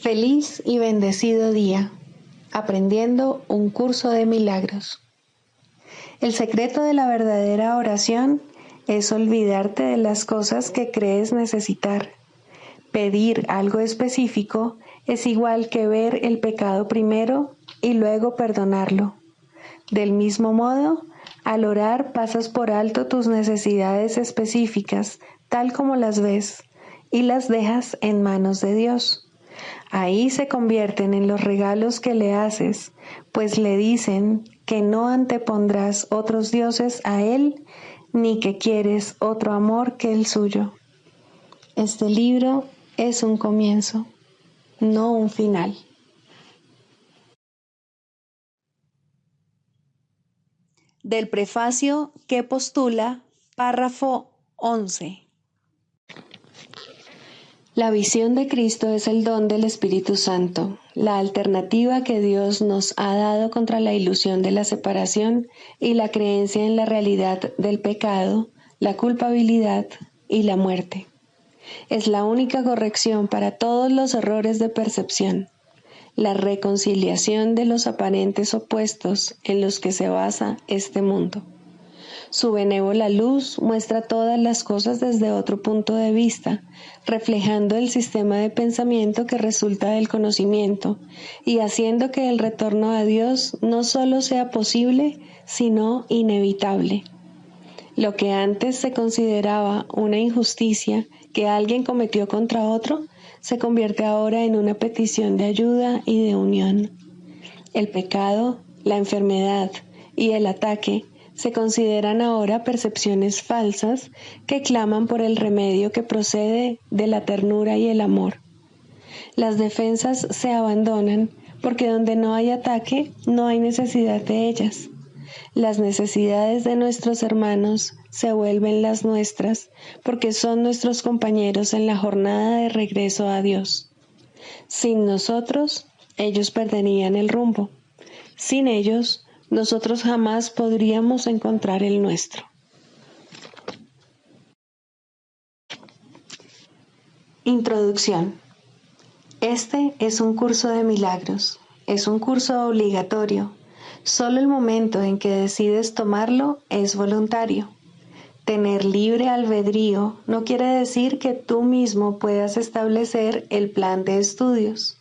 Feliz y bendecido día, aprendiendo un curso de milagros. El secreto de la verdadera oración es olvidarte de las cosas que crees necesitar. Pedir algo específico es igual que ver el pecado primero y luego perdonarlo. Del mismo modo, al orar pasas por alto tus necesidades específicas, tal como las ves, y las dejas en manos de Dios. Ahí se convierten en los regalos que le haces, pues le dicen que no antepondrás otros dioses a Él, ni que quieres otro amor que el suyo. Este libro es un comienzo, no un final. Del prefacio que postula, párrafo 11. La visión de Cristo es el don del Espíritu Santo, la alternativa que Dios nos ha dado contra la ilusión de la separación y la creencia en la realidad del pecado, la culpabilidad y la muerte. Es la única corrección para todos los errores de percepción, la reconciliación de los aparentes opuestos en los que se basa este mundo. Su benévola luz muestra todas las cosas desde otro punto de vista, reflejando el sistema de pensamiento que resulta del conocimiento y haciendo que el retorno a Dios no solo sea posible, sino inevitable. Lo que antes se consideraba una injusticia que alguien cometió contra otro, se convierte ahora en una petición de ayuda y de unión. El pecado, la enfermedad y el ataque se consideran ahora percepciones falsas que claman por el remedio que procede de la ternura y el amor. Las defensas se abandonan porque donde no hay ataque no hay necesidad de ellas. Las necesidades de nuestros hermanos se vuelven las nuestras porque son nuestros compañeros en la jornada de regreso a Dios. Sin nosotros, ellos perderían el rumbo. Sin ellos, nosotros jamás podríamos encontrar el nuestro. Introducción. Este es un curso de milagros. Es un curso obligatorio. Solo el momento en que decides tomarlo es voluntario. Tener libre albedrío no quiere decir que tú mismo puedas establecer el plan de estudios.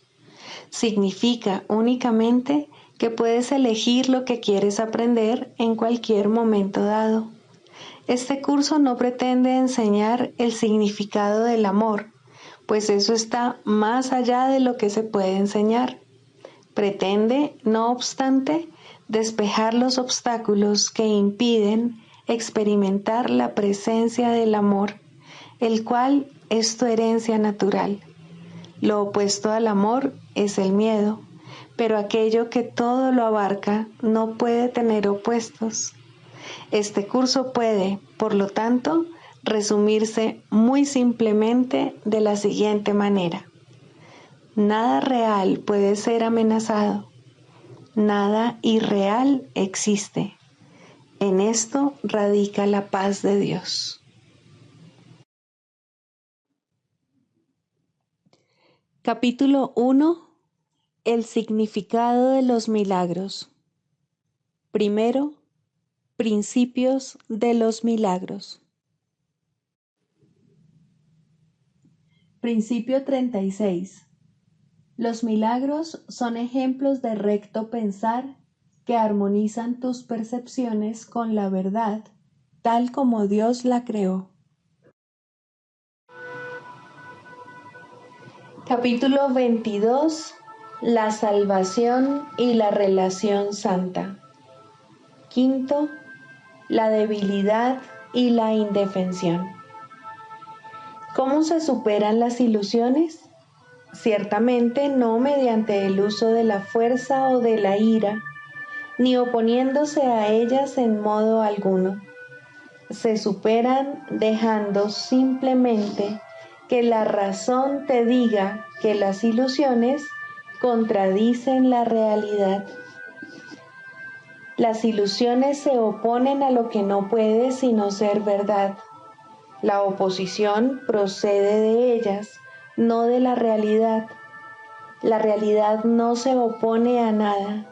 Significa únicamente que puedes elegir lo que quieres aprender en cualquier momento dado. Este curso no pretende enseñar el significado del amor, pues eso está más allá de lo que se puede enseñar. Pretende, no obstante, despejar los obstáculos que impiden experimentar la presencia del amor, el cual es tu herencia natural. Lo opuesto al amor es el miedo, pero aquello que todo lo abarca no puede tener opuestos. Este curso puede, por lo tanto, resumirse muy simplemente de la siguiente manera. Nada real puede ser amenazado. Nada irreal existe. En esto radica la paz de Dios. Capítulo 1. El significado de los milagros. Primero, principios de los milagros. Principio 36. Los milagros son ejemplos de recto pensar que armonizan tus percepciones con la verdad, tal como Dios la creó. Capítulo 22. La salvación y la relación santa. Quinto, la debilidad y la indefensión. ¿Cómo se superan las ilusiones? Ciertamente no mediante el uso de la fuerza o de la ira, ni oponiéndose a ellas en modo alguno. Se superan dejando simplemente que la razón te diga que las ilusiones contradicen la realidad. Las ilusiones se oponen a lo que no puede sino ser verdad. La oposición procede de ellas, no de la realidad. La realidad no se opone a nada.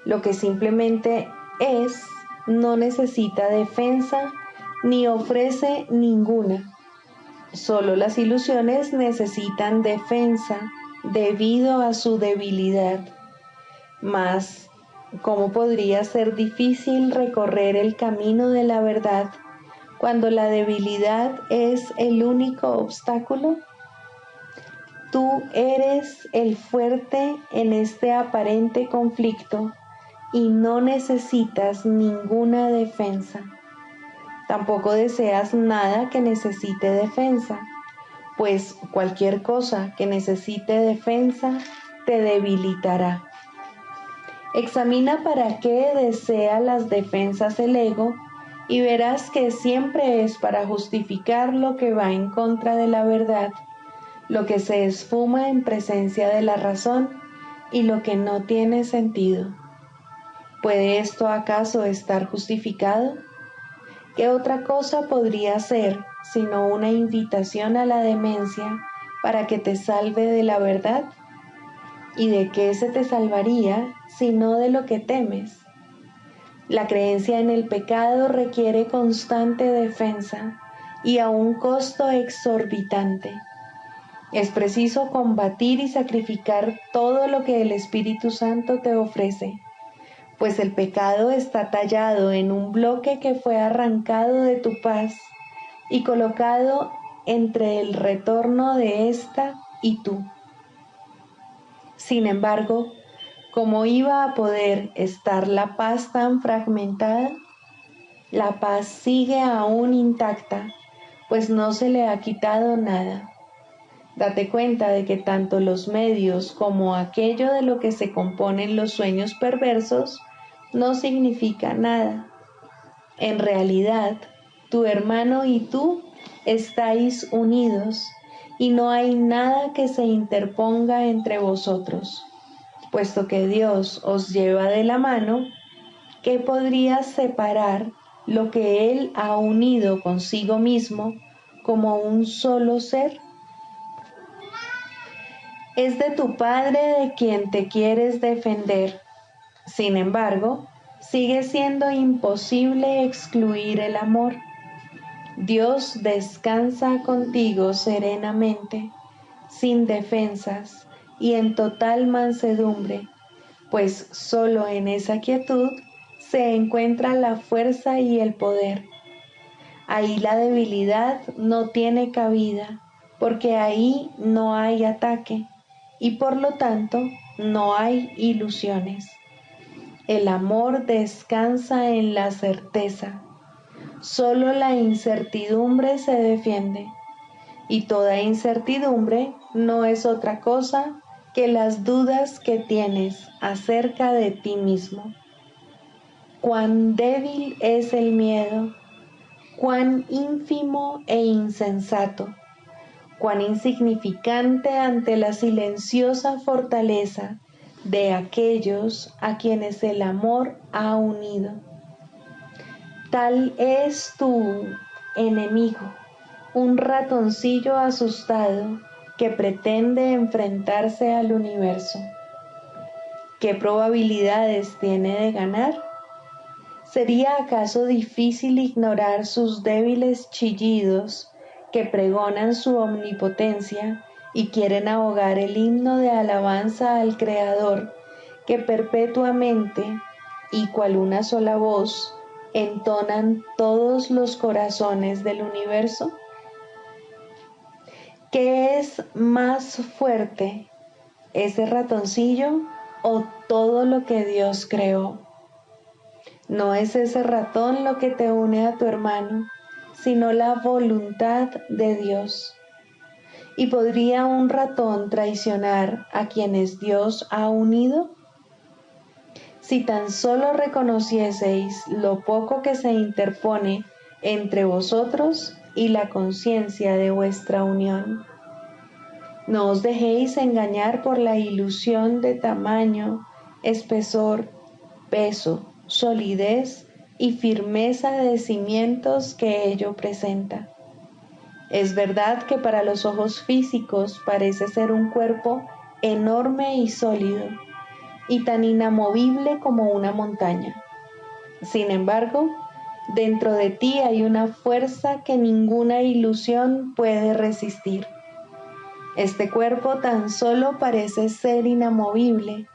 Lo que simplemente es, no necesita defensa ni ofrece ninguna. Solo las ilusiones necesitan defensa debido a su debilidad. Mas, ¿cómo podría ser difícil recorrer el camino de la verdad cuando la debilidad es el único obstáculo? Tú eres el fuerte en este aparente conflicto y no necesitas ninguna defensa. Tampoco deseas nada que necesite defensa, pues cualquier cosa que necesite defensa te debilitará. Examina para qué desea las defensas el ego y verás que siempre es para justificar lo que va en contra de la verdad, lo que se esfuma en presencia de la razón y lo que no tiene sentido. ¿Puede esto acaso estar justificado? ¿Qué otra cosa podría ser sino una invitación a la demencia para que te salve de la verdad? ¿Y de qué se te salvaría sino de lo que temes? La creencia en el pecado requiere constante defensa y a un costo exorbitante. Es preciso combatir y sacrificar todo lo que el Espíritu Santo te ofrece, pues el pecado está tallado en un bloque que fue arrancado de tu paz y colocado entre el retorno de ésta y tú. Sin embargo, ¿cómo iba a poder estar la paz tan fragmentada? La paz sigue aún intacta, pues no se le ha quitado nada. Date cuenta de que tanto los medios como aquello de lo que se componen los sueños perversos no significa nada. En realidad, tu hermano y tú estáis unidos y no hay nada que se interponga entre vosotros. Puesto que Dios os lleva de la mano, ¿qué podría separar lo que Él ha unido consigo mismo como un solo ser? Es de tu Padre de quien te quieres defender. Sin embargo, sigue siendo imposible excluir el amor. Dios descansa contigo serenamente, sin defensas y en total mansedumbre, pues solo en esa quietud se encuentra la fuerza y el poder. Ahí la debilidad no tiene cabida, porque ahí no hay ataque y por lo tanto no hay ilusiones. El amor descansa en la certeza. Solo la incertidumbre se defiende, y toda incertidumbre no es otra cosa que las dudas que tienes acerca de ti mismo. Cuán débil es el miedo, cuán ínfimo e insensato, cuán insignificante ante la silenciosa fortaleza de aquellos a quienes el amor ha unido. Tal es tu enemigo, un ratoncillo asustado que pretende enfrentarse al universo. ¿Qué probabilidades tiene de ganar? ¿Sería acaso difícil ignorar sus débiles chillidos que pregonan su omnipotencia y quieren ahogar el himno de alabanza al Creador que perpetuamente y cual una sola voz entonan todos los corazones del universo? ¿Qué es más fuerte, ese ratoncillo o todo lo que Dios creó? No es ese ratón lo que te une a tu hermano, sino la voluntad de Dios. ¿Y podría un ratón traicionar a quienes Dios ha unido? Si tan solo reconocieseis lo poco que se interpone entre vosotros y la conciencia de vuestra unión. No os dejéis engañar por la ilusión de tamaño, espesor, peso, solidez y firmeza de cimientos que ello presenta. Es verdad que para los ojos físicos parece ser un cuerpo enorme y sólido, y tan inamovible como una montaña. Sin embargo, dentro de ti hay una fuerza que ninguna ilusión puede resistir. Este cuerpo tan solo parece ser inamovible,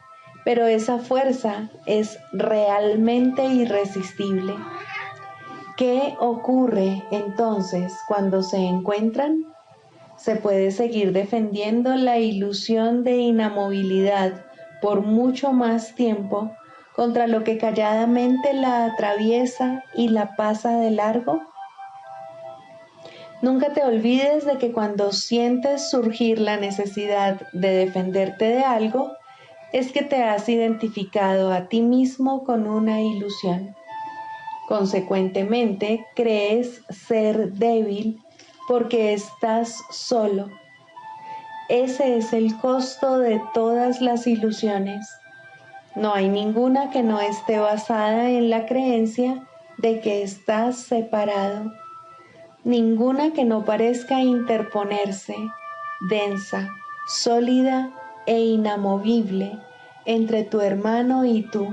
pero esa fuerza es realmente irresistible. ¿Qué ocurre entonces cuando se encuentran? Se puede seguir defendiendo la ilusión de inamovilidad por mucho más tiempo contra lo que calladamente la atraviesa y la pasa de largo. Nunca te olvides de que cuando sientes surgir la necesidad de defenderte de algo, es que te has identificado a ti mismo con una ilusión. Consecuentemente, crees ser débil porque estás solo. Ese es el costo de todas las ilusiones. No hay ninguna que no esté basada en la creencia de que estás separado. Ninguna que no parezca interponerse, densa, sólida e inamovible entre tu hermano y tú.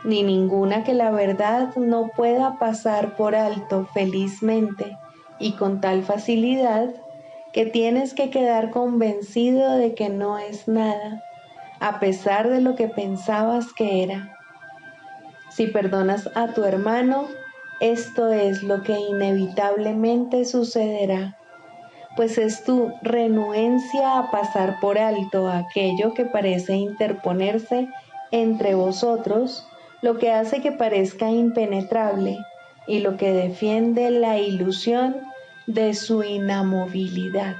Ni ninguna que la verdad no pueda pasar por alto felizmente y con tal facilidad que tienes que quedar convencido de que no es nada, a pesar de lo que pensabas que era. Si perdonas a tu hermano, esto es lo que inevitablemente sucederá, pues es tu renuencia a pasar por alto aquello que parece interponerse entre vosotros, lo que hace que parezca impenetrable y lo que defiende la ilusión de su inamovilidad.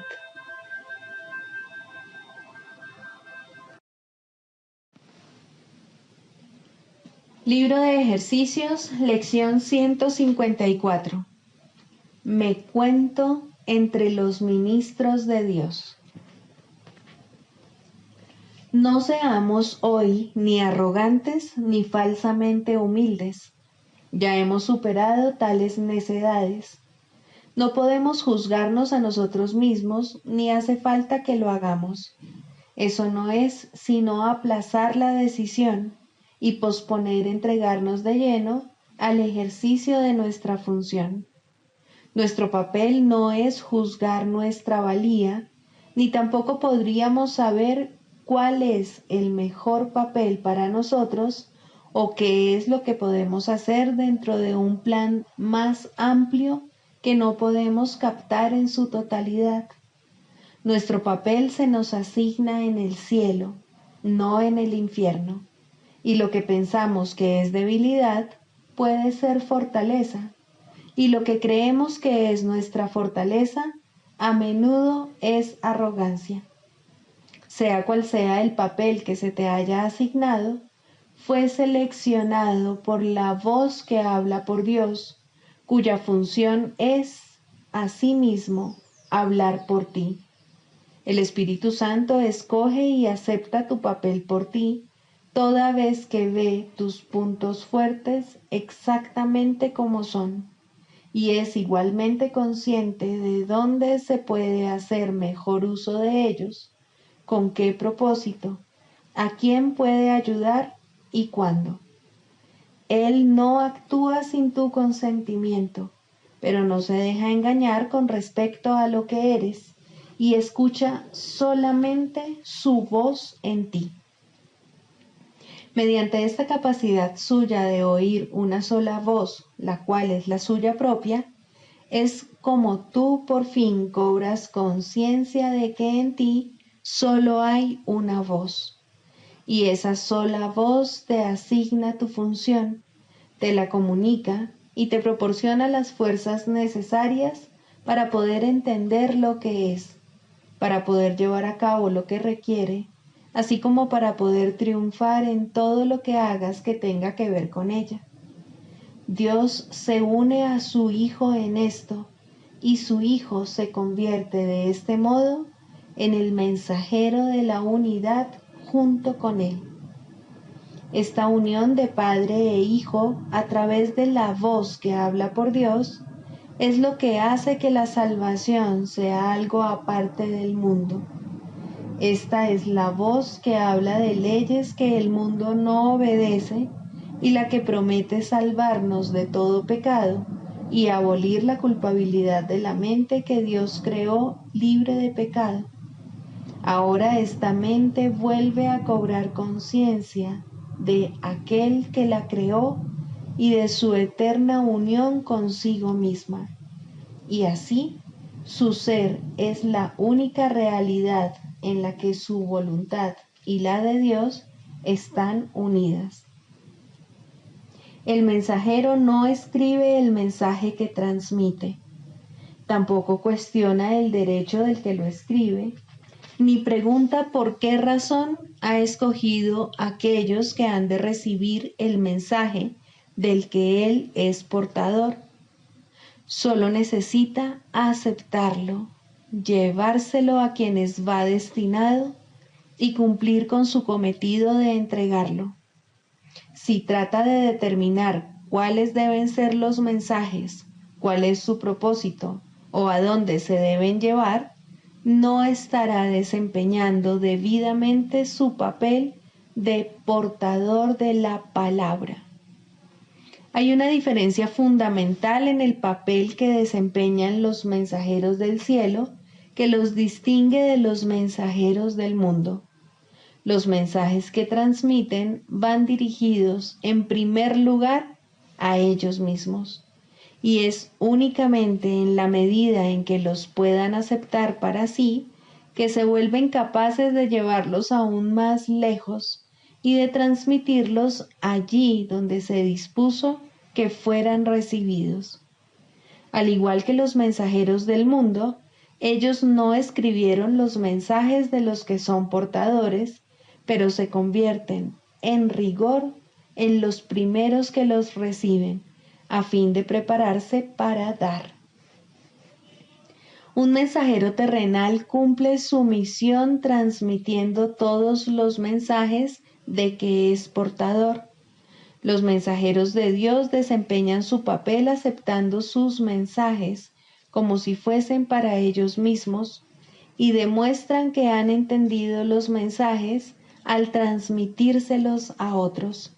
Libro de ejercicios, lección 154. Me cuento entre los ministros de Dios. No seamos hoy ni arrogantes ni falsamente humildes. Ya hemos superado tales necedades. No podemos juzgarnos a nosotros mismos ni hace falta que lo hagamos. Eso no es sino aplazar la decisión y posponer entregarnos de lleno al ejercicio de nuestra función. Nuestro papel no es juzgar nuestra valía, ni tampoco podríamos saber cuál es el mejor papel para nosotros o qué es lo que podemos hacer dentro de un plan más amplio que no podemos captar en su totalidad. Nuestro papel se nos asigna en el cielo, no en el infierno, y lo que pensamos que es debilidad puede ser fortaleza, y lo que creemos que es nuestra fortaleza a menudo es arrogancia. Sea cual sea el papel que se te haya asignado, fue seleccionado por la voz que habla por Dios, cuya función es, asimismo, hablar por ti. El Espíritu Santo escoge y acepta tu papel por ti, toda vez que ve tus puntos fuertes exactamente como son, y es igualmente consciente de dónde se puede hacer mejor uso de ellos, con qué propósito, a quién puede ayudar y cuándo. Él no actúa sin tu consentimiento, pero no se deja engañar con respecto a lo que eres y escucha solamente su voz en ti. Mediante esta capacidad suya de oír una sola voz, la cual es la suya propia, es como tú por fin cobras conciencia de que en ti solo hay una voz, y esa sola voz te asigna tu función, te la comunica y te proporciona las fuerzas necesarias para poder entender lo que es, para poder llevar a cabo lo que requiere, así como para poder triunfar en todo lo que hagas que tenga que ver con ella. Dios se une a su Hijo en esto, y su Hijo se convierte de este modo en el mensajero de la unidad junto con Él. Esta unión de Padre e Hijo a través de la voz que habla por Dios es lo que hace que la salvación sea algo aparte del mundo. Esta es la voz que habla de leyes que el mundo no obedece y la que promete salvarnos de todo pecado y abolir la culpabilidad de la mente que Dios creó libre de pecado. Ahora esta mente vuelve a cobrar conciencia de aquel que la creó y de su eterna unión consigo misma. Y así, su ser es la única realidad en la que su voluntad y la de Dios están unidas. El mensajero no escribe el mensaje que transmite, tampoco cuestiona el derecho del que lo escribe, ni pregunta por qué razón ha escogido aquellos que han de recibir el mensaje del que él es portador. Solo necesita aceptarlo, llevárselo a quienes va destinado y cumplir con su cometido de entregarlo. Si trata de determinar cuáles deben ser los mensajes, cuál es su propósito o a dónde se deben llevar, no estará desempeñando debidamente su papel de portador de la palabra. Hay una diferencia fundamental en el papel que desempeñan los mensajeros del cielo que los distingue de los mensajeros del mundo. Los mensajes que transmiten van dirigidos en primer lugar a ellos mismos, y es únicamente en la medida en que los puedan aceptar para sí que se vuelven capaces de llevarlos aún más lejos y de transmitirlos allí donde se dispuso que fueran recibidos. Al igual que los mensajeros del mundo, ellos no escribieron los mensajes de los que son portadores, pero se convierten, en rigor, en los primeros que los reciben, a fin de prepararse para dar. Un mensajero terrenal cumple su misión transmitiendo todos los mensajes de que es portador. Los mensajeros de Dios desempeñan su papel aceptando sus mensajes como si fuesen para ellos mismos y demuestran que han entendido los mensajes al transmitírselos a otros.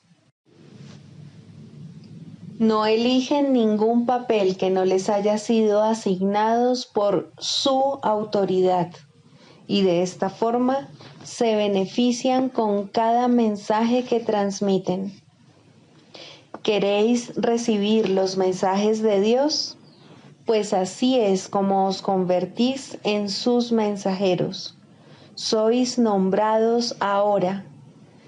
No eligen ningún papel que no les haya sido asignados por su autoridad y de esta forma se benefician con cada mensaje que transmiten. ¿Queréis recibir los mensajes de Dios? Pues así es como os convertís en sus mensajeros. Sois nombrados ahora.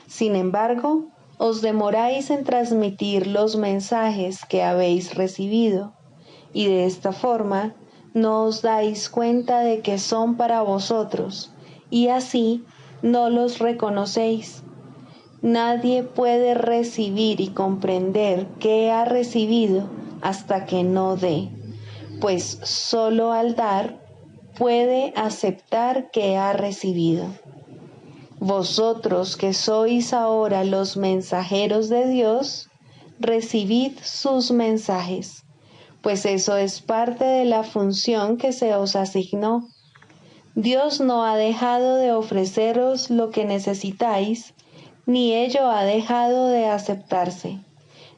Sin embargo, os demoráis en transmitir los mensajes que habéis recibido, y de esta forma no os dais cuenta de que son para vosotros, y así no los reconocéis. Nadie puede recibir y comprender qué ha recibido hasta que no dé, pues solo al dar puede aceptar que ha recibido. Vosotros que sois ahora los mensajeros de Dios, recibid sus mensajes, pues eso es parte de la función que se os asignó. Dios no ha dejado de ofreceros lo que necesitáis, ni ello ha dejado de aceptarse.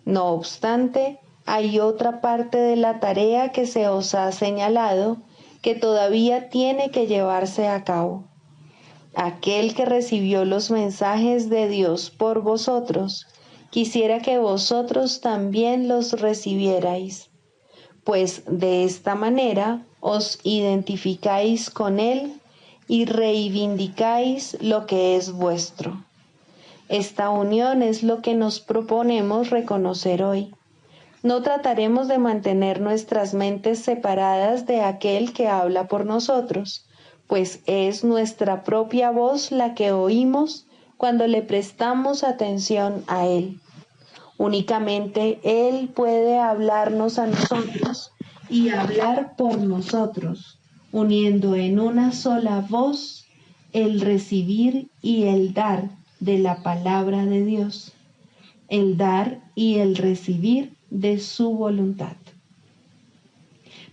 No obstante, hay otra parte de la tarea que se os ha señalado que todavía tiene que llevarse a cabo. Aquel que recibió los mensajes de Dios por vosotros, quisiera que vosotros también los recibierais, pues de esta manera os identificáis con Él y reivindicáis lo que es vuestro. Esta unión es lo que nos proponemos reconocer hoy. No trataremos de mantener nuestras mentes separadas de aquel que habla por nosotros, pues es nuestra propia voz la que oímos cuando le prestamos atención a Él. Únicamente Él puede hablarnos a nosotros y hablar por nosotros, uniendo en una sola voz el recibir y el dar de la palabra de Dios, el dar y el recibir de su voluntad.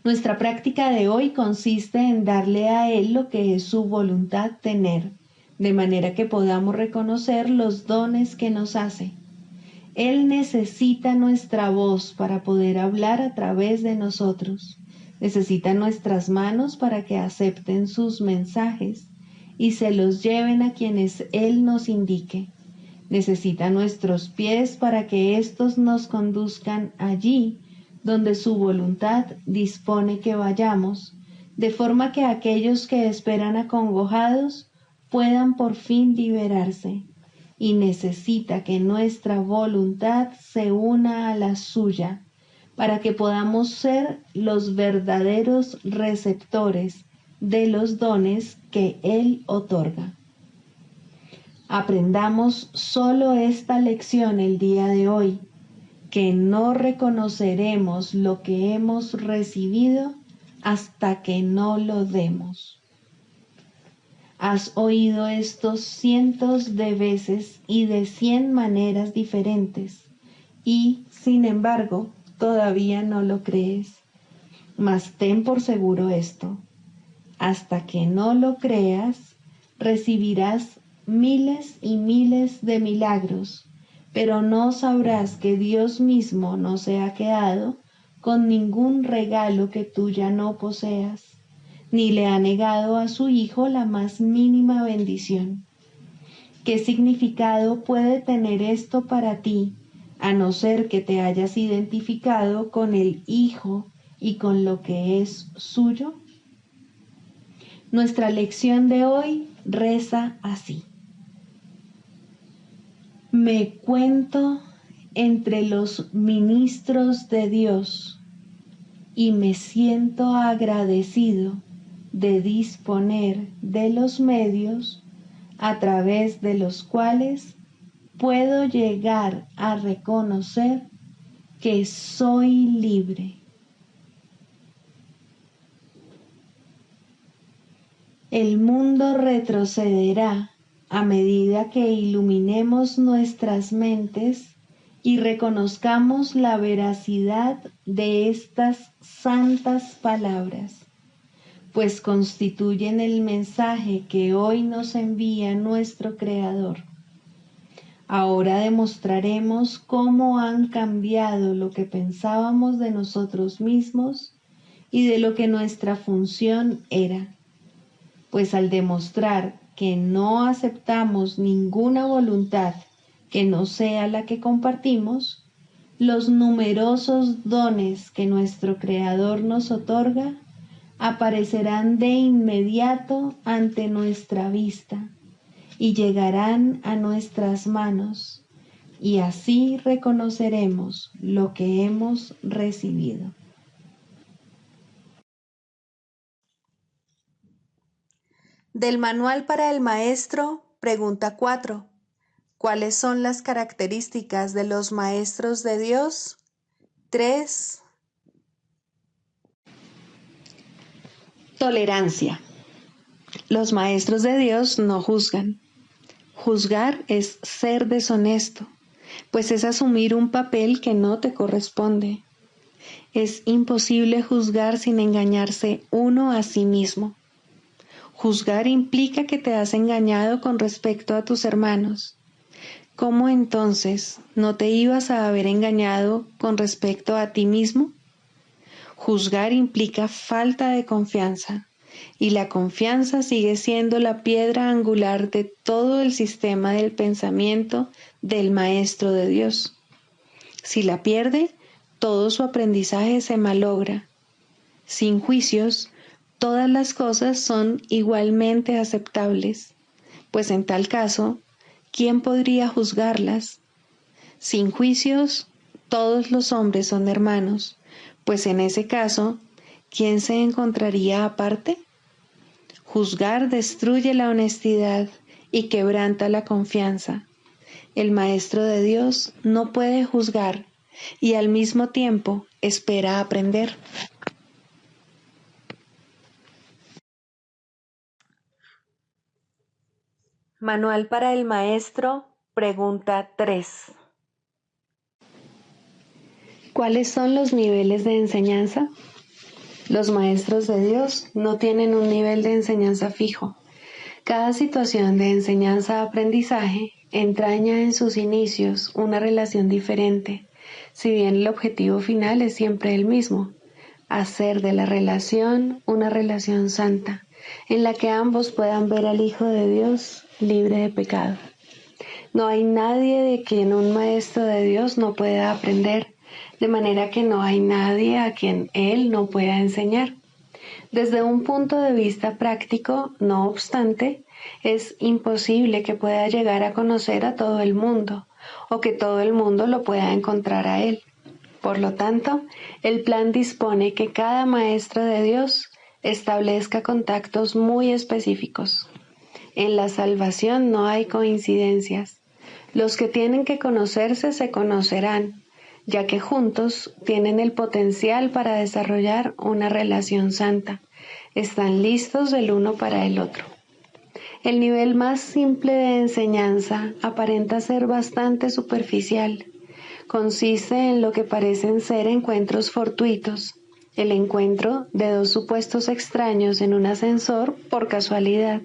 Nuestra práctica de hoy consiste en darle a Él lo que es su voluntad tener, de manera que podamos reconocer los dones que nos hace. Él necesita nuestra voz para poder hablar a través de nosotros. Necesita nuestras manos para que acepten sus mensajes y se los lleven a quienes Él nos indique. Necesita nuestros pies para que éstos nos conduzcan allí donde su voluntad dispone que vayamos, de forma que aquellos que esperan acongojados puedan por fin liberarse. Y necesita que nuestra voluntad se una a la suya, para que podamos ser los verdaderos receptores de los dones que Él otorga. Aprendamos solo esta lección el día de hoy, que no reconoceremos lo que hemos recibido hasta que no lo demos. Has oído esto cientos de veces y de 100 maneras diferentes, y, sin embargo, todavía no lo crees. Mas ten por seguro esto: hasta que no lo creas, recibirás miles y miles de milagros, pero no sabrás que Dios mismo no se ha quedado con ningún regalo que tú ya no poseas, ni le ha negado a su Hijo la más mínima bendición. ¿Qué significado puede tener esto para ti, a no ser que te hayas identificado con el Hijo y con lo que es suyo? Nuestra lección de hoy reza así: me cuento entre los ministros de Dios y me siento agradecido de disponer de los medios a través de los cuales puedo llegar a reconocer que soy libre. El mundo retrocederá a medida que iluminemos nuestras mentes y reconozcamos la veracidad de estas santas palabras, pues constituyen el mensaje que hoy nos envía nuestro Creador. Ahora demostraremos cómo han cambiado lo que pensábamos de nosotros mismos y de lo que nuestra función era, pues al demostrar que no aceptamos ninguna voluntad que no sea la que compartimos, los numerosos dones que nuestro Creador nos otorga aparecerán de inmediato ante nuestra vista y llegarán a nuestras manos, y así reconoceremos lo que hemos recibido. Del Manual para el Maestro, pregunta 4. ¿Cuáles son las características de los maestros de Dios? 3. Tolerancia. Los maestros de Dios no juzgan. Juzgar es ser deshonesto, pues es asumir un papel que no te corresponde. Es imposible juzgar sin engañarse uno a sí mismo. Juzgar implica que te has engañado con respecto a tus hermanos. ¿Cómo entonces no te ibas a haber engañado con respecto a ti mismo? Juzgar implica falta de confianza, y la confianza sigue siendo la piedra angular de todo el sistema del pensamiento del Maestro de Dios. Si la pierde, todo su aprendizaje se malogra. Sin juicios, todas las cosas son igualmente aceptables, pues en tal caso, ¿quién podría juzgarlas? Sin juicios, todos los hombres son hermanos, pues en ese caso, ¿quién se encontraría aparte? Juzgar destruye la honestidad y quebranta la confianza. El Maestro de Dios no puede juzgar y al mismo tiempo espera aprender. Manual para el Maestro, pregunta 3. ¿Cuáles son los niveles de enseñanza? Los maestros de Dios no tienen un nivel de enseñanza fijo. Cada situación de enseñanza-aprendizaje entraña en sus inicios una relación diferente, si bien el objetivo final es siempre el mismo: hacer de la relación una relación santa, en la que ambos puedan ver al Hijo de Dios libre de pecado. No hay nadie de quien un maestro de Dios no pueda aprender, de manera que no hay nadie a quien Él no pueda enseñar. Desde un punto de vista práctico, no obstante, es imposible que pueda llegar a conocer a todo el mundo, o que todo el mundo lo pueda encontrar a Él. Por lo tanto, el plan dispone que cada maestro de Dios establezca contactos muy específicos. En la salvación no hay coincidencias. Los que tienen que conocerse se conocerán, ya que juntos tienen el potencial para desarrollar una relación santa. Están listos el uno para el otro. El nivel más simple de enseñanza aparenta ser bastante superficial. Consiste en lo que parecen ser encuentros fortuitos, el encuentro de dos supuestos extraños en un ascensor por casualidad.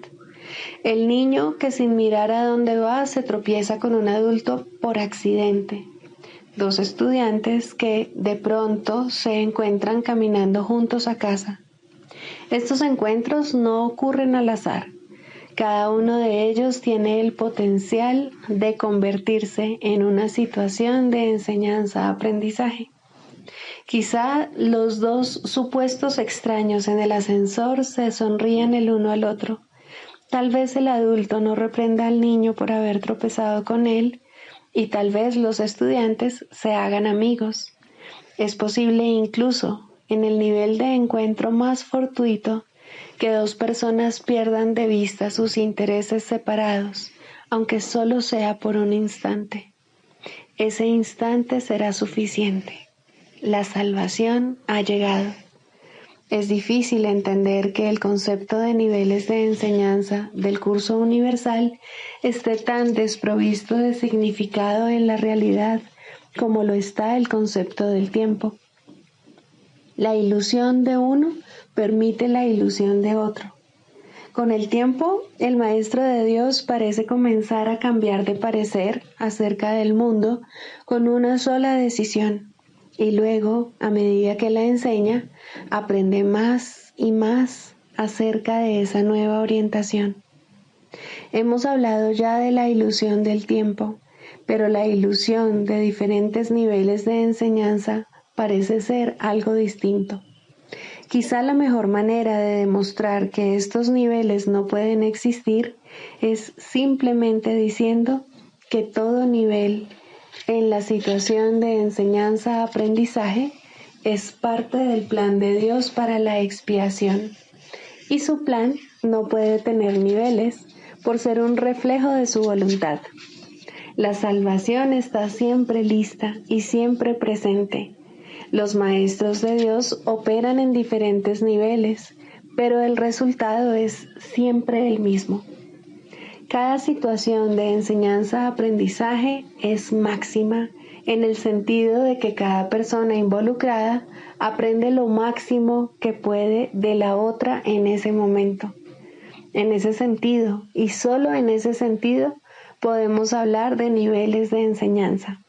El niño que sin mirar a dónde va se tropieza con un adulto por accidente. Dos estudiantes que de pronto se encuentran caminando juntos a casa. Estos encuentros no ocurren al azar. Cada uno de ellos tiene el potencial de convertirse en una situación de enseñanza-aprendizaje. Quizá los dos supuestos extraños en el ascensor se sonrían el uno al otro. Tal vez el adulto no reprenda al niño por haber tropezado con él, y tal vez los estudiantes se hagan amigos. Es posible incluso, en el nivel de encuentro más fortuito, que dos personas pierdan de vista sus intereses separados, aunque solo sea por un instante. Ese instante será suficiente. La salvación ha llegado. Es difícil entender que el concepto de niveles de enseñanza del curso universal esté tan desprovisto de significado en la realidad como lo está el concepto del tiempo. La ilusión de uno permite la ilusión de otro. Con el tiempo, el Maestro de Dios parece comenzar a cambiar de parecer acerca del mundo con una sola decisión. Y luego, a medida que la enseña, aprende más y más acerca de esa nueva orientación. Hemos hablado ya de la ilusión del tiempo, pero la ilusión de diferentes niveles de enseñanza parece ser algo distinto. Quizá la mejor manera de demostrar que estos niveles no pueden existir es simplemente diciendo que todo nivel en la situación de enseñanza-aprendizaje es parte del plan de Dios para la expiación, y su plan no puede tener niveles por ser un reflejo de su voluntad. La salvación está siempre lista y siempre presente. Los maestros de Dios operan en diferentes niveles, pero el resultado es siempre el mismo. Cada situación de enseñanza-aprendizaje es máxima en el sentido de que cada persona involucrada aprende lo máximo que puede de la otra en ese momento. En ese sentido, y solo en ese sentido, podemos hablar de niveles de enseñanza.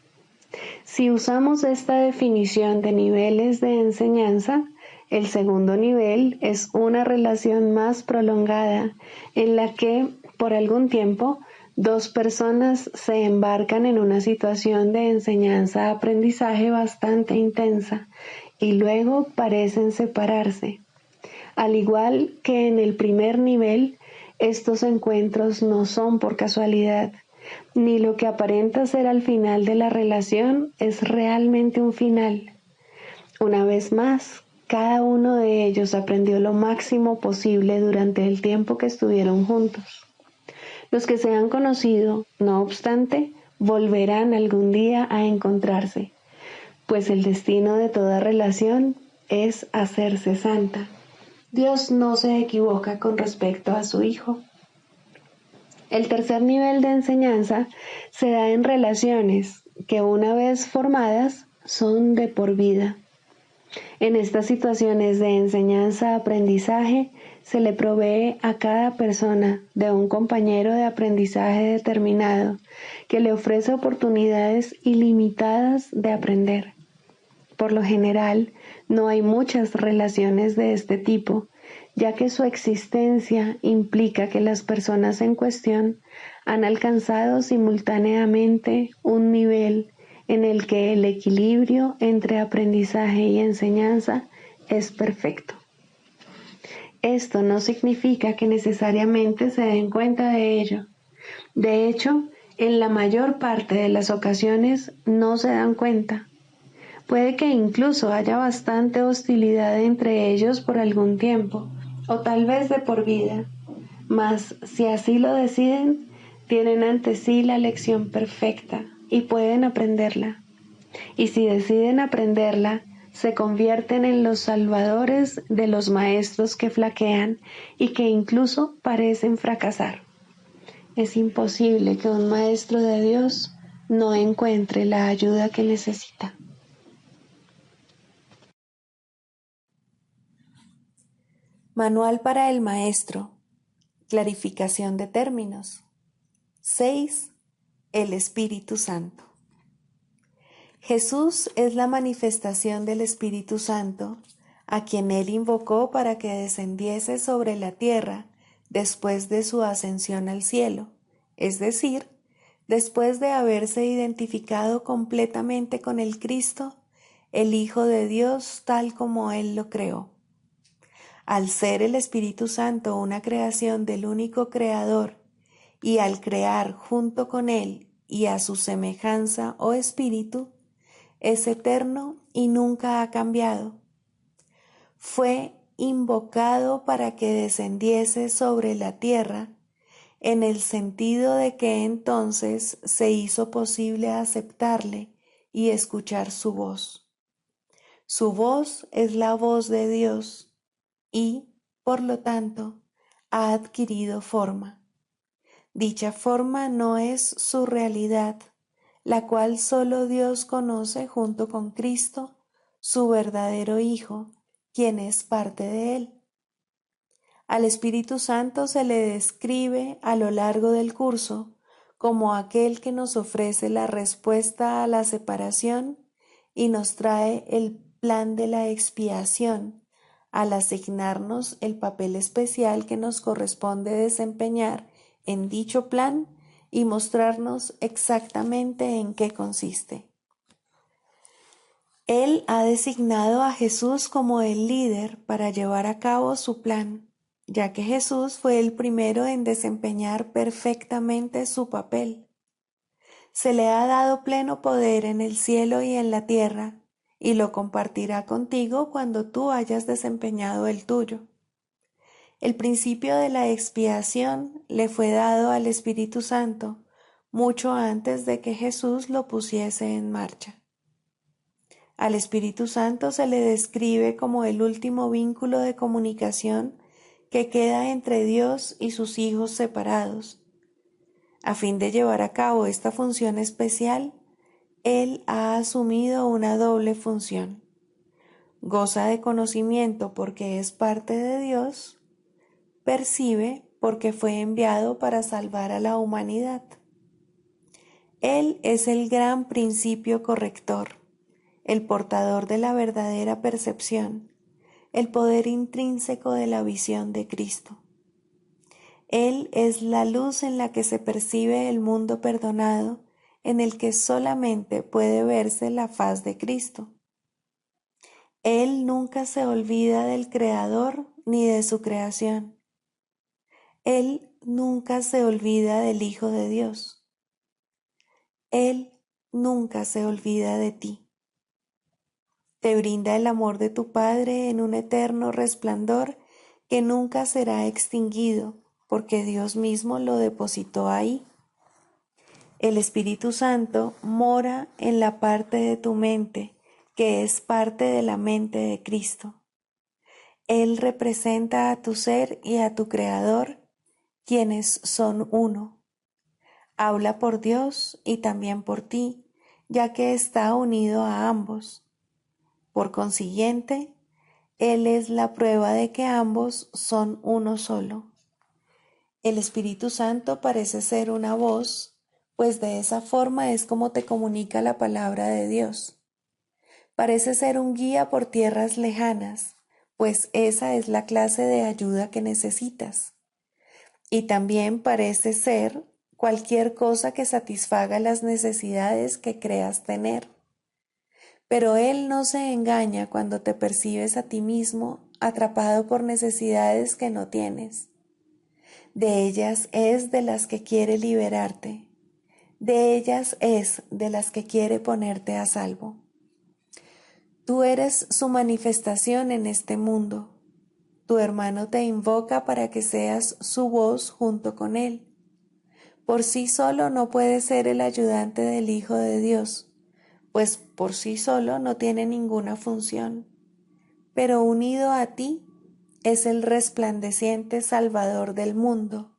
Si usamos esta definición de niveles de enseñanza, el segundo nivel es una relación más prolongada en la que, por algún tiempo, dos personas se embarcan en una situación de enseñanza-aprendizaje bastante intensa y luego parecen separarse. Al igual que en el primer nivel, estos encuentros no son por casualidad, ni lo que aparenta ser al final de la relación es realmente un final. Una vez más, cada uno de ellos aprendió lo máximo posible durante el tiempo que estuvieron juntos. Los que se han conocido, no obstante, volverán algún día a encontrarse, pues el destino de toda relación es hacerse santa. Dios no se equivoca con respecto a su Hijo. El tercer nivel de enseñanza se da en relaciones que, una vez formadas, son de por vida. En estas situaciones de enseñanza-aprendizaje, se le provee a cada persona de un compañero de aprendizaje determinado que le ofrece oportunidades ilimitadas de aprender. Por lo general, no hay muchas relaciones de este tipo, ya que su existencia implica que las personas en cuestión han alcanzado simultáneamente un nivel en el que el equilibrio entre aprendizaje y enseñanza es perfecto. Esto no significa que necesariamente se den cuenta de ello. De hecho, en la mayor parte de las ocasiones no se dan cuenta. Puede que incluso haya bastante hostilidad entre ellos por algún tiempo, o tal vez de por vida. Mas, si así lo deciden, tienen ante sí la lección perfecta y pueden aprenderla. Y si deciden aprenderla, se convierten en los salvadores de los maestros que flaquean y que incluso parecen fracasar. Es imposible que un maestro de Dios no encuentre la ayuda que necesita. Manual para el maestro. Clarificación de términos. 6. El Espíritu Santo. Jesús es la manifestación del Espíritu Santo, a quien Él invocó para que descendiese sobre la tierra después de su ascensión al cielo, es decir, después de haberse identificado completamente con el Cristo, el Hijo de Dios tal como Él lo creó. Al ser el Espíritu Santo una creación del único Creador, y al crear junto con Él y a su semejanza o espíritu, es eterno y nunca ha cambiado. Fue invocado para que descendiese sobre la tierra, en el sentido de que entonces se hizo posible aceptarle y escuchar su voz. Su voz es la voz de Dios y, por lo tanto, ha adquirido forma. Dicha forma no es su realidad, la cual solo Dios conoce junto con Cristo, su verdadero Hijo, quien es parte de Él. Al Espíritu Santo se le describe a lo largo del curso como aquel que nos ofrece la respuesta a la separación y nos trae el plan de la expiación, al asignarnos el papel especial que nos corresponde desempeñar en dicho plan y mostrarnos exactamente en qué consiste. Él ha designado a Jesús como el líder para llevar a cabo su plan, ya que Jesús fue el primero en desempeñar perfectamente su papel. Se le ha dado pleno poder en el cielo y en la tierra, y lo compartirá contigo cuando tú hayas desempeñado el tuyo. El principio de la expiación le fue dado al Espíritu Santo mucho antes de que Jesús lo pusiese en marcha. Al Espíritu Santo se le describe como el último vínculo de comunicación que queda entre Dios y sus hijos separados. A fin de llevar a cabo esta función especial, Él ha asumido una doble función. Goza de conocimiento porque es parte de Dios, percibe porque fue enviado para salvar a la humanidad. Él es el gran principio corrector, el portador de la verdadera percepción, el poder intrínseco de la visión de Cristo. Él es la luz en la que se percibe el mundo perdonado, en el que solamente puede verse la faz de Cristo. Él nunca se olvida del Creador ni de su creación. Él nunca se olvida del Hijo de Dios. Él nunca se olvida de ti. Te brinda el amor de tu Padre en un eterno resplandor que nunca será extinguido, porque Dios mismo lo depositó ahí. El Espíritu Santo mora en la parte de tu mente, que es parte de la mente de Cristo. Él representa a tu ser y a tu Creador, quienes son uno. Habla por Dios y también por ti, ya que está unido a ambos. Por consiguiente, Él es la prueba de que ambos son uno solo. El Espíritu Santo parece ser una voz, pues de esa forma es como te comunica la palabra de Dios. Parece ser un guía por tierras lejanas, pues esa es la clase de ayuda que necesitas. Y también parece ser cualquier cosa que satisfaga las necesidades que creas tener. Pero Él no se engaña cuando te percibes a ti mismo atrapado por necesidades que no tienes. De ellas es de las que quiere liberarte. De ellas es de las que quiere ponerte a salvo. Tú eres su manifestación en este mundo. Tu hermano te invoca para que seas su voz junto con él. Por sí solo no puede ser el ayudante del Hijo de Dios, pues por sí solo no tiene ninguna función. Pero unido a ti es el resplandeciente Salvador del mundo,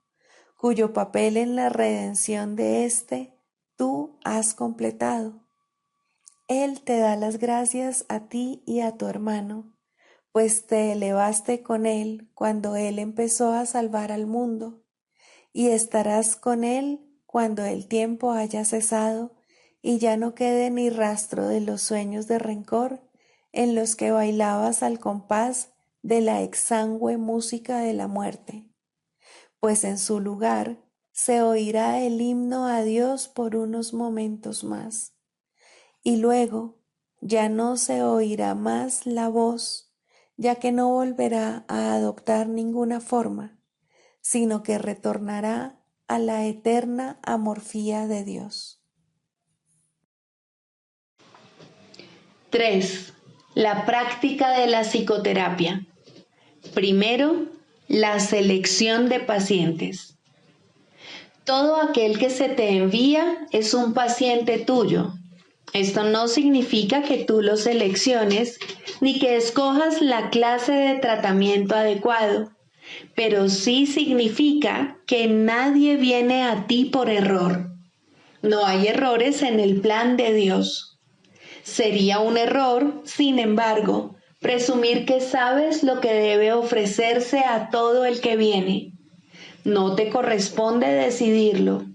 cuyo papel en la redención de éste tú has completado. Él te da las gracias a ti y a tu hermano, pues te elevaste con él cuando él empezó a salvar al mundo, y estarás con él cuando el tiempo haya cesado y ya no quede ni rastro de los sueños de rencor en los que bailabas al compás de la exangüe música de la muerte, pues en su lugar se oirá el himno a Dios por unos momentos más, y luego ya no se oirá más la voz, ya que no volverá a adoptar ninguna forma, sino que retornará a la eterna amorfía de Dios. 3. La práctica de la psicoterapia. Primero, la selección de pacientes. Todo aquel que se te envía es un paciente tuyo. Esto no significa que tú lo selecciones ni que escojas la clase de tratamiento adecuado, pero sí significa que nadie viene a ti por error. No hay errores en el plan de Dios. Sería un error, sin embargo, presumir que sabes lo que debe ofrecerse a todo el que viene. No te corresponde decidirlo.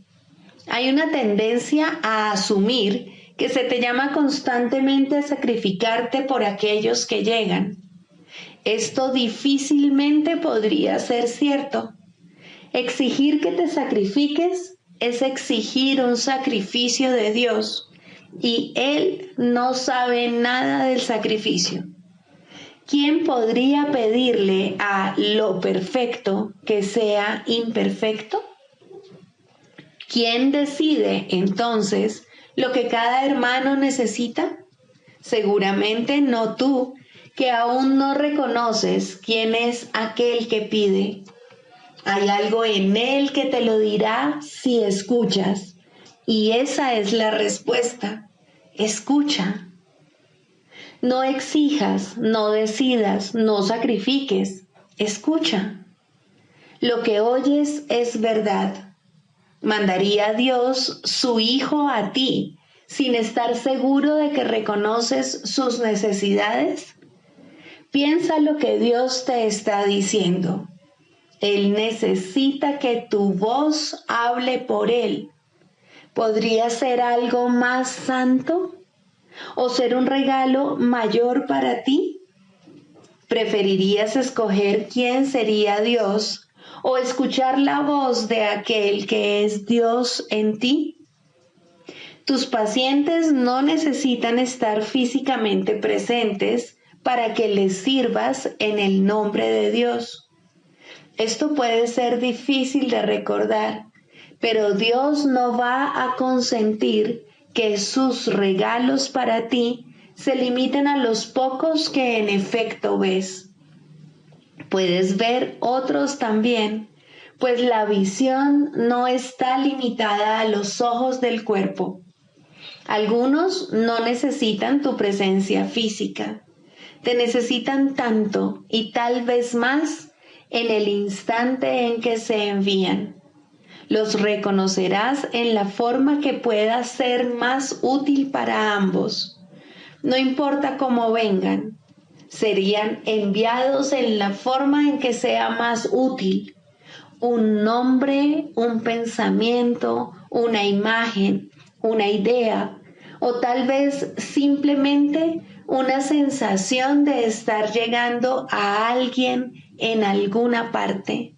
Hay una tendencia a asumir que se te llama constantemente a sacrificarte por aquellos que llegan. Esto difícilmente podría ser cierto. Exigir que te sacrifiques es exigir un sacrificio de Dios, y Él no sabe nada del sacrificio. ¿Quién podría pedirle a lo perfecto que sea imperfecto? ¿Quién decide entonces lo que cada hermano necesita? Seguramente no tú, que aún no reconoces quién es aquel que pide. Hay algo en él que te lo dirá si escuchas, y esa es la respuesta. Escucha. No exijas, no decidas, no sacrifiques. Escucha. Lo que oyes es verdad. ¿Mandaría Dios su Hijo a ti sin estar seguro de que reconoces sus necesidades? Piensa lo que Dios te está diciendo. Él necesita que tu voz hable por Él. ¿Podría ser algo más santo? ¿O ser un regalo mayor para ti? ¿Preferirías escoger quién sería Dios o escuchar la voz de aquel que es Dios en ti? Tus pacientes no necesitan estar físicamente presentes para que les sirvas en el nombre de Dios. Esto puede ser difícil de recordar, pero Dios no va a consentir que sus regalos para ti se limiten a los pocos que en efecto ves. Puedes ver otros también, pues la visión no está limitada a los ojos del cuerpo. Algunos no necesitan tu presencia física, te necesitan tanto y tal vez más en el instante en que se envían. Los reconocerás en la forma que pueda ser más útil para ambos. no importa cómo vengan, serían enviados en la forma en que sea más útil. Un nombre, un pensamiento, una imagen, una idea, o tal vez simplemente una sensación de estar llegando a alguien en alguna parte.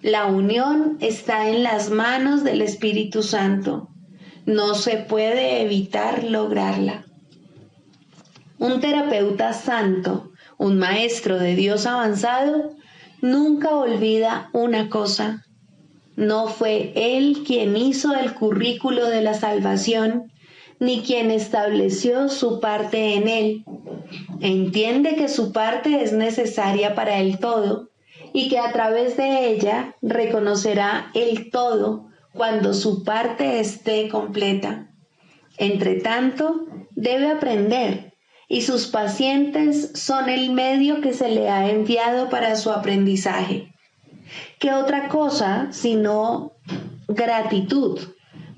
La unión está en las manos del Espíritu Santo. No se puede evitar lograrla. Un terapeuta santo, un maestro de Dios avanzado, nunca olvida una cosa. No fue él quien hizo el currículo de la salvación, ni quien estableció su parte en él. Entiende que su parte es necesaria para el todo y que a través de ella reconocerá el todo cuando su parte esté completa. Entre tanto, debe aprender, y sus pacientes son el medio que se le ha enviado para su aprendizaje. ¿Qué otra cosa sino gratitud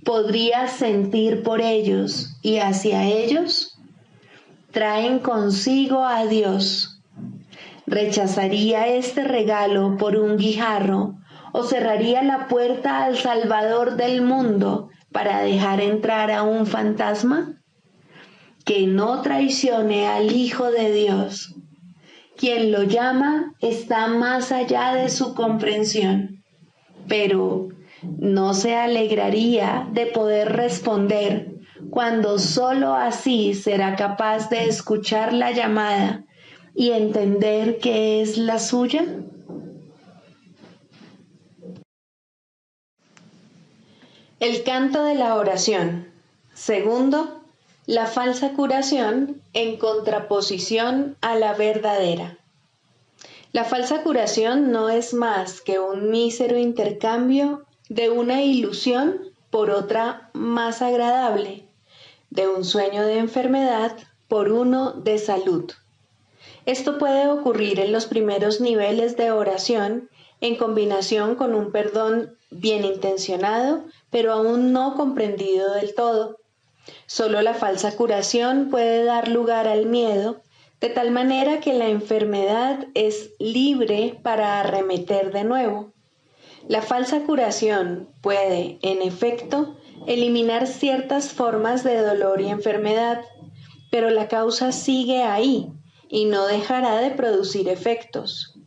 podría sentir por ellos y hacia ellos? Traen consigo a Dios. ¿Rechazaría este regalo por un guijarro o cerraría la puerta al Salvador del mundo para dejar entrar a un fantasma? Que no traicione al Hijo de Dios. Quien lo llama está más allá de su comprensión, pero no se alegraría de poder responder cuando sólo así será capaz de escuchar la llamada y entender que es la suya. El canto de la oración. Segundo, la falsa curación en contraposición a la verdadera. La falsa curación no es más que un mísero intercambio de una ilusión por otra más agradable, de un sueño de enfermedad por uno de salud. Esto puede ocurrir en los primeros niveles de oración en combinación con un perdón bien intencionado, pero aún no comprendido del todo. Solo la falsa curación puede dar lugar al miedo, de tal manera que la enfermedad es libre para arremeter de nuevo. La falsa curación puede, en efecto, eliminar ciertas formas de dolor y enfermedad, pero la causa sigue ahí y no dejará de producir efectos.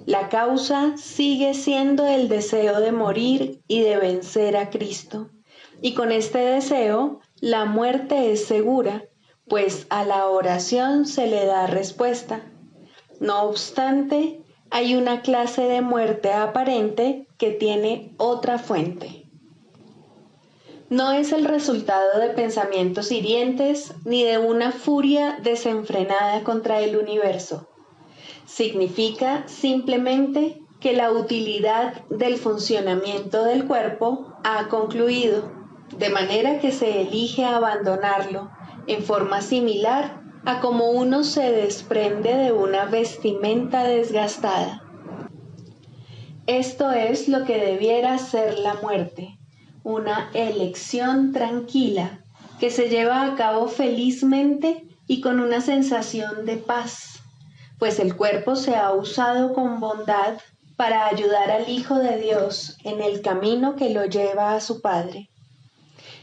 La causa sigue siendo el deseo de morir y de vencer a Cristo. Y con este deseo, la muerte es segura, pues a la oración se le da respuesta. No obstante, hay una clase de muerte aparente que tiene otra fuente. No es el resultado de pensamientos hirientes ni de una furia desenfrenada contra el universo. Significa simplemente que la utilidad del funcionamiento del cuerpo ha concluido, de manera que se elige abandonarlo en forma similar a como uno se desprende de una vestimenta desgastada. Esto es lo que debiera ser la muerte, una elección tranquila que se lleva a cabo felizmente y con una sensación de paz, pues el cuerpo se ha usado con bondad para ayudar al Hijo de Dios en el camino que lo lleva a su Padre.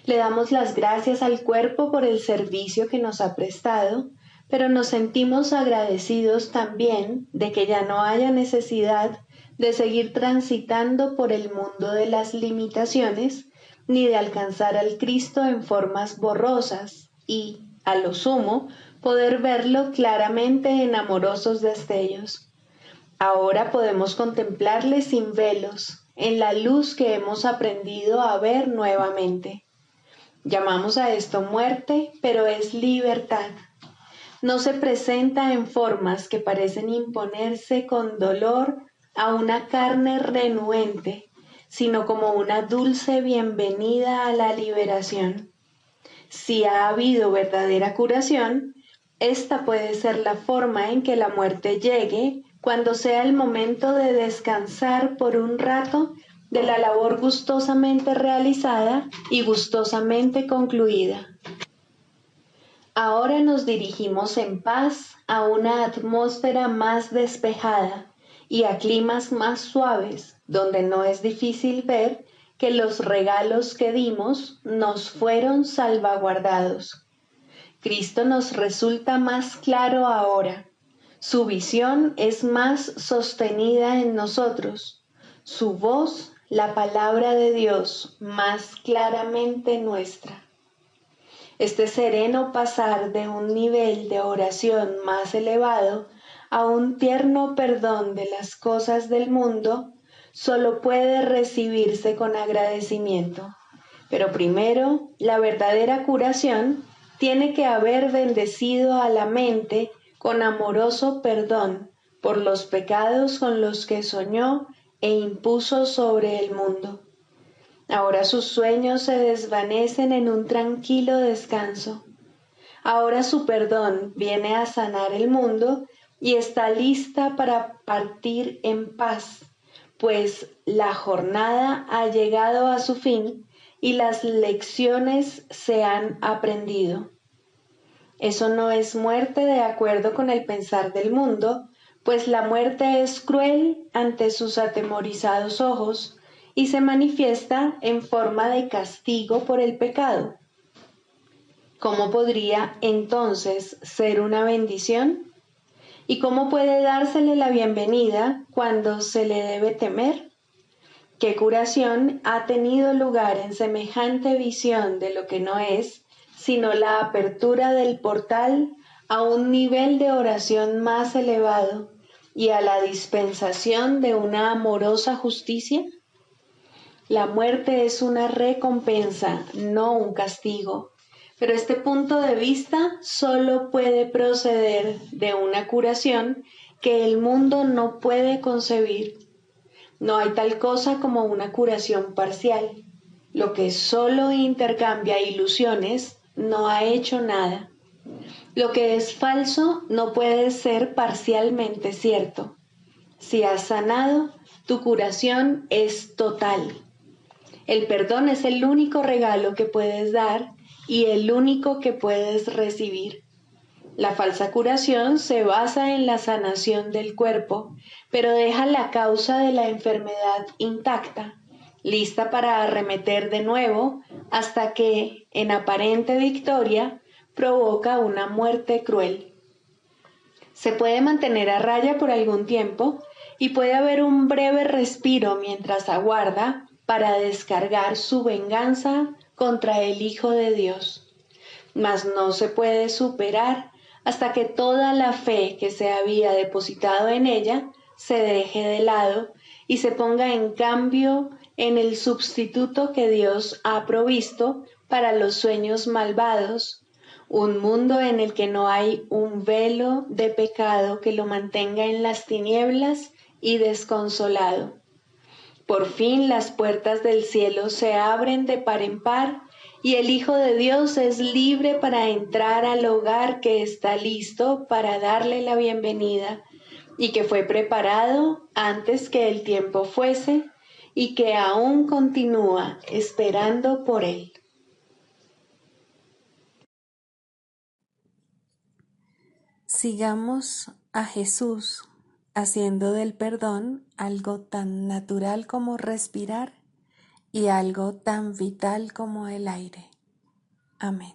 Le damos las gracias al cuerpo por el servicio que nos ha prestado, pero nos sentimos agradecidos también de que ya no haya necesidad de seguir transitando por el mundo de las limitaciones, ni de alcanzar al Cristo en formas borrosas y, a lo sumo, poder verlo claramente en amorosos destellos. Ahora podemos contemplarle sin velos, en la luz que hemos aprendido a ver nuevamente. Llamamos a esto muerte, pero es libertad. No se presenta en formas que parecen imponerse con dolor a una carne renuente, sino como una dulce bienvenida a la liberación. Si ha habido verdadera curación, esta puede ser la forma en que la muerte llegue cuando sea el momento de descansar por un rato de la labor gustosamente realizada y gustosamente concluida. Ahora nos dirigimos en paz a una atmósfera más despejada y a climas más suaves, donde no es difícil ver que los regalos que dimos nos fueron salvaguardados. Cristo nos resulta más claro ahora. Su visión es más sostenida en nosotros. Su voz, la palabra de Dios, más claramente nuestra. Este sereno pasar de un nivel de oración más elevado a un tierno perdón de las cosas del mundo solo puede recibirse con agradecimiento. Pero primero, la verdadera curación tiene que haber bendecido a la mente con amoroso perdón por los pecados con los que soñó e impuso sobre el mundo. Ahora sus sueños se desvanecen en un tranquilo descanso. Ahora su perdón viene a sanar el mundo y está lista para partir en paz, pues la jornada ha llegado a su fin y las lecciones se han aprendido. Eso no es muerte de acuerdo con el pensar del mundo, pues la muerte es cruel ante sus atemorizados ojos y se manifiesta en forma de castigo por el pecado. ¿Cómo podría entonces ser una bendición? ¿Y cómo puede dársele la bienvenida cuando se le debe temer? ¿Qué curación ha tenido lugar en semejante visión de lo que no es, sino la apertura del portal a un nivel de oración más elevado y a la dispensación de una amorosa justicia? La muerte es una recompensa, no un castigo, pero este punto de vista solo puede proceder de una curación que el mundo no puede concebir. No hay tal cosa como una curación parcial. Lo que solo intercambia ilusiones no ha hecho nada. Lo que es falso no puede ser parcialmente cierto. Si has sanado, tu curación es total. El perdón es el único regalo que puedes dar y el único que puedes recibir. La falsa curación se basa en la sanación del cuerpo, pero deja la causa de la enfermedad intacta, lista para arremeter de nuevo hasta que, en aparente victoria, provoca una muerte cruel. Se puede mantener a raya por algún tiempo y puede haber un breve respiro mientras aguarda para descargar su venganza contra el Hijo de Dios. Mas no se puede superar hasta que toda la fe que se había depositado en ella se deje de lado y se ponga en cambio en el sustituto que Dios ha provisto para los sueños malvados, un mundo en el que no hay un velo de pecado que lo mantenga en las tinieblas y desconsolado. Por fin las puertas del cielo se abren de par en par y el Hijo de Dios es libre para entrar al hogar que está listo para darle la bienvenida y que fue preparado antes que el tiempo fuese y que aún continúa esperando por él. Sigamos a Jesús haciendo del perdón algo tan natural como respirar y algo tan vital como el aire. Amén.